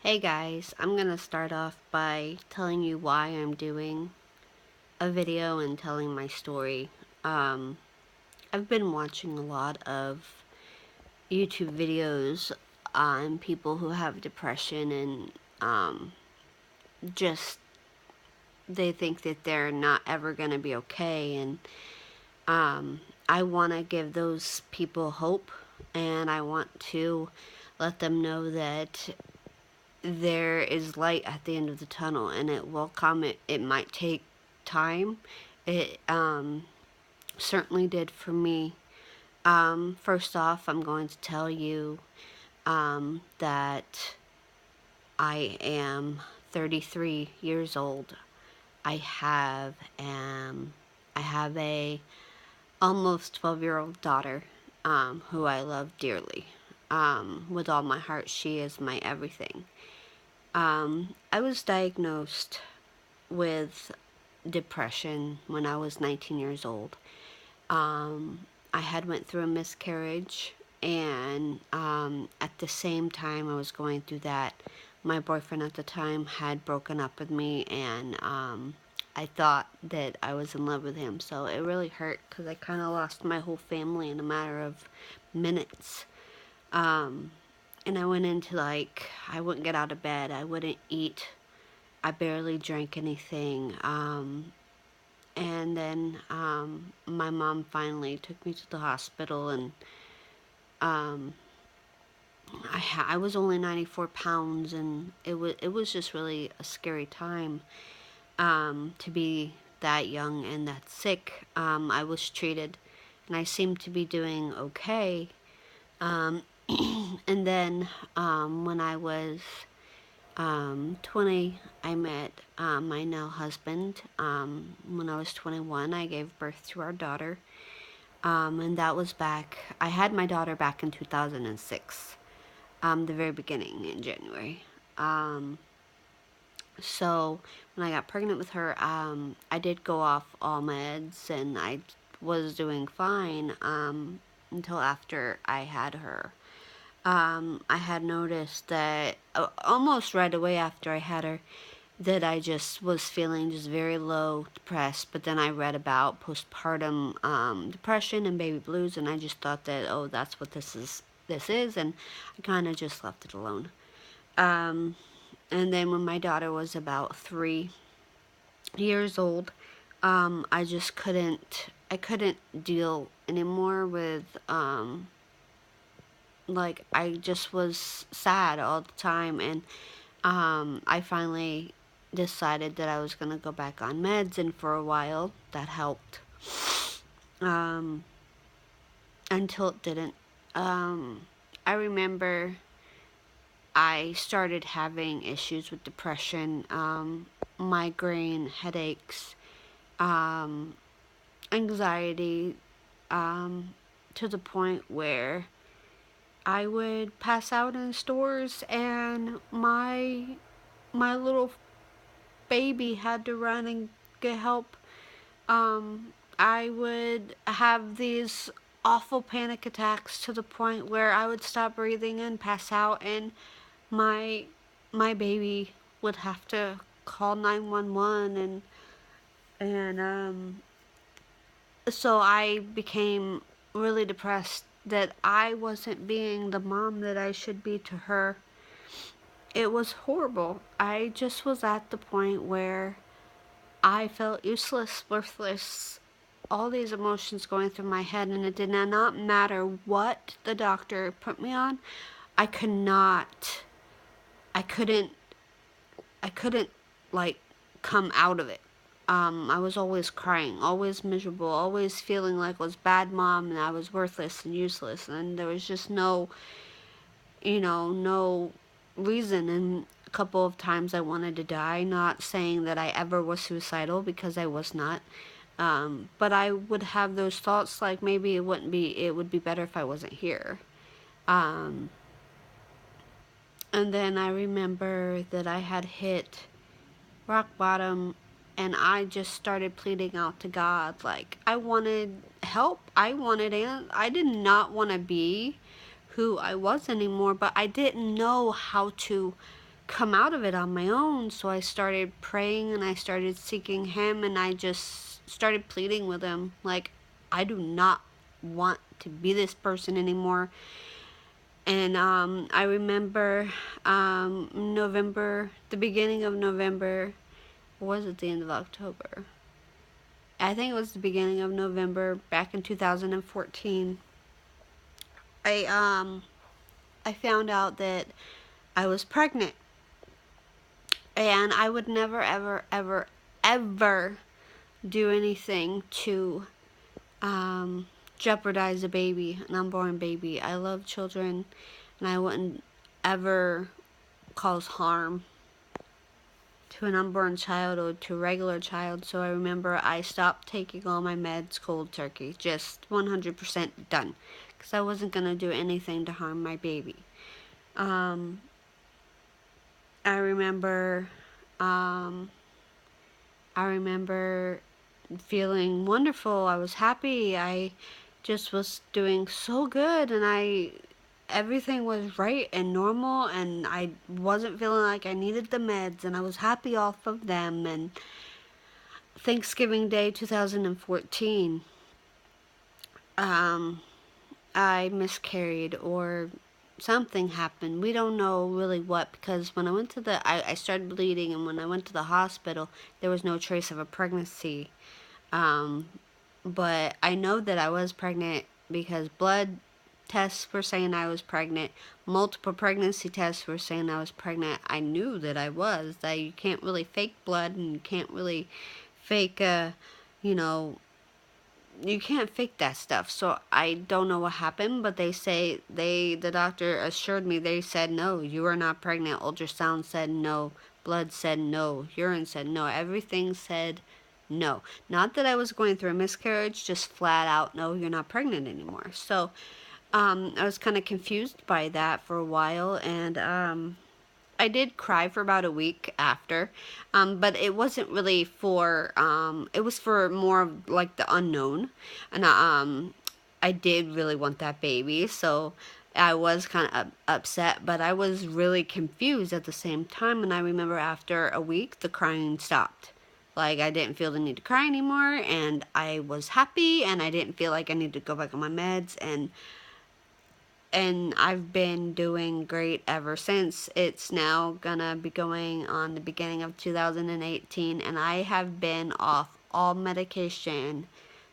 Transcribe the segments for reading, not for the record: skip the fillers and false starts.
Hey guys, I'm gonna start off by telling you why I'm doing a video and telling my story. Um, I've been watching a lot of YouTube videos on people who have depression and just they think that they're not ever gonna be okay, and I want to give those people hope, and I want to let them know that there is light at the end of the tunnel, and it will come. It might take time. It certainly did for me. First off, I'm going to tell you that I am 33 years old. I have I have a almost 12-year-old daughter who I love dearly. With all my heart, she is my everything. I was diagnosed with depression when I was 19 years old. I had went through a miscarriage, and at the same time I was going through that, my boyfriend at the time had broken up with me, and I thought that I was in love with him, so it really hurt because I kind of lost my whole family in a matter of minutes. And I went into, like, I wouldn't get out of bed, I wouldn't eat, I barely drank anything. And then my mom finally took me to the hospital, and um, I was only 94 pounds, and it was just really a scary time to be that young and that sick. I was treated, and I seemed to be doing okay. Um, and then when I was 20, I met my now husband. When I was 21, I gave birth to our daughter. And that was I had my daughter back in 2006, the very beginning in January. So when I got pregnant with her, I did go off all meds, and I was doing fine until after I had her. I had noticed that almost right away after I had her, that I just was feeling just very low, depressed. But then I read about postpartum depression and baby blues, and I just thought that, oh, that's what this is. And I kind of just left it alone. Um, and then when my daughter was about 3 years old, I just couldn't. I couldn't deal anymore with like, I just was sad all the time, and I finally decided that I was gonna go back on meds, and for a while that helped, um, until it didn't. I remember I started having issues with depression, migraine, headaches, um, anxiety, to the point where I would pass out in stores, and my little baby had to run and get help. I would have these awful panic attacks to the point where I would stop breathing and pass out, and my my baby would have to call 911, and so I became really depressed that I wasn't being the mom that I should be to her. It was horrible. I just was at the point where I felt useless, worthless, all these emotions going through my head, and it did not matter what the doctor put me on. I could not, I couldn't, I couldn't, like, come out of it. I was always crying, always miserable, always feeling like I was bad mom and I was worthless and useless, and there was just no reason. And a couple of times I wanted to die, not saying that I ever was suicidal, because I was not. But I would have those thoughts, like, maybe it would be better if I wasn't here. Um, and then I remember that I had hit rock bottom, and I just started pleading out to God. Like, I wanted help. I did not want to be who I was anymore, but I didn't know how to come out of it on my own. So I started praying and I started seeking Him, and I just started pleading with Him, like, I do not want to be this person anymore. And I remember November, the beginning of November, or was it the end of October? I think it was the beginning of November back in 2014. I found out that I was pregnant, and I would never ever ever ever do anything to jeopardize a baby, an unborn baby. I love children, and I wouldn't ever cause harm to an unborn child or to a regular child. So I remember I stopped taking all my meds cold turkey, just 100% done, because I wasn't going to do anything to harm my baby. Um, I remember, um, I remember feeling wonderful. I was happy. I just was doing so good, and everything was right and normal, and I wasn't feeling like I needed the meds, and I was happy off of them. And Thanksgiving Day 2014, I miscarried, or something happened. We don't know really what, because when I went to I started bleeding, and when I went to the hospital, there was no trace of a pregnancy. But I know that I was pregnant because blood tests were saying I was pregnant. Multiple pregnancy tests were saying I was pregnant. I knew that I was. That you can't really fake blood, and you can't really fake, you know, you can't fake that stuff. So I don't know what happened, but the doctor assured me, they said, no, you are not pregnant. Ultrasound said no. Blood said no. Urine said no. Everything said no. Not that I was going through a miscarriage, just flat out, no, you're not pregnant anymore. So I was kind of confused by that for a while, and I did cry for about a week after, but it wasn't really for, it was for more of like the unknown, and I did really want that baby, so I was kind of upset, but I was really confused at the same time, and I remember after a week, the crying stopped. Like, I didn't feel the need to cry anymore, and I was happy, and I didn't feel like I needed to go back on my meds, and I've been doing great ever since. It's now gonna be going on the beginning of 2018, and I have been off all medication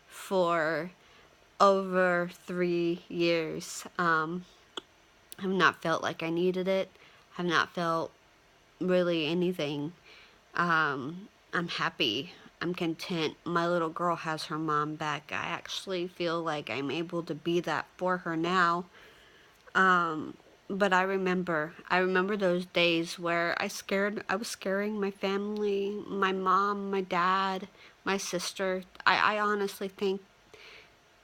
for over 3 years. Have not felt like I needed it. Have not felt really anything. I'm happy. I'm content. My little girl has her mom back. I actually feel like I'm able to be that for her now. But I remember those days where I was scaring my family, my mom, my dad, my sister. I honestly think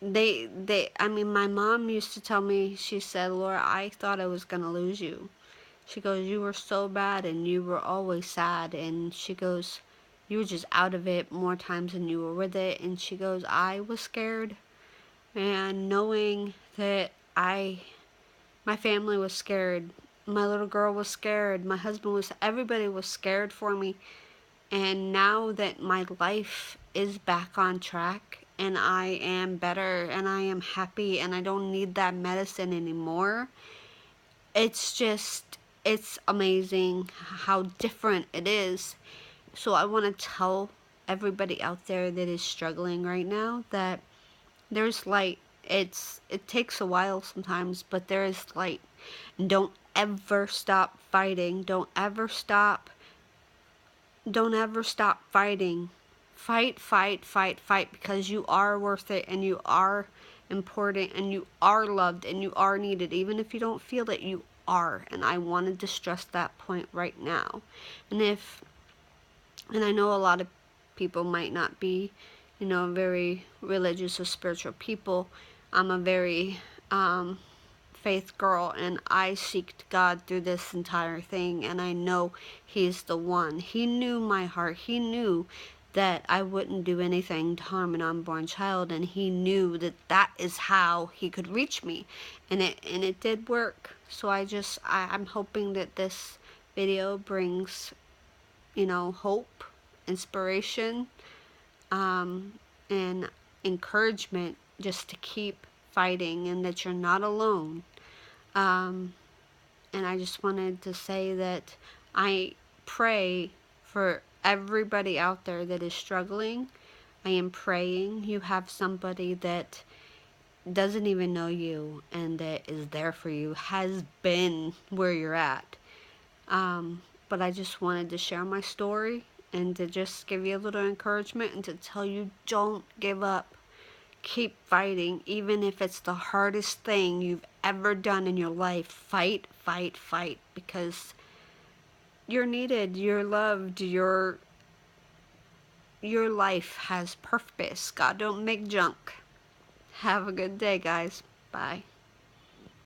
I mean, my mom used to tell me, she said, Laura, I thought I was gonna lose you. She goes, you were so bad, and you were always sad, and she goes, you were just out of it more times than you were with it. And she goes, I was scared, and knowing that my family was scared. My little girl was scared. My husband was, everybody was scared for me. And now that my life is back on track, and I am better, and I am happy, and I don't need that medicine anymore, it's amazing how different it is. So I want to tell everybody out there that is struggling right now that there's light. It takes a while sometimes, but there is light. And don't ever stop fighting. Don't ever stop fighting. Fight, fight, fight, fight, because you are worth it, and you are important, and you are loved, and you are needed. Even if you don't feel it, you are. And I wanted to stress that point right now. And and I know a lot of people might not be, very religious or spiritual people. I'm a very faith girl, and I seeked God through this entire thing, and I know He's the one. He knew my heart. He knew that I wouldn't do anything to harm an unborn child, and He knew that that is how He could reach me, and it did work. So I'm hoping that this video brings, hope, inspiration, and encouragement just to keep fighting and that you're not alone. Um, and I just wanted to say that I pray for everybody out there that is struggling. I am praying you have somebody that doesn't even know you and that is there for you, has been where you're at. But I just wanted to share my story and to just give you a little encouragement and to tell you don't give up. Keep fighting, even if it's the hardest thing you've ever done in your life. Fight, fight, fight, because you're needed, you're loved, your life has purpose. God don't make junk. Have a good day, guys. Bye.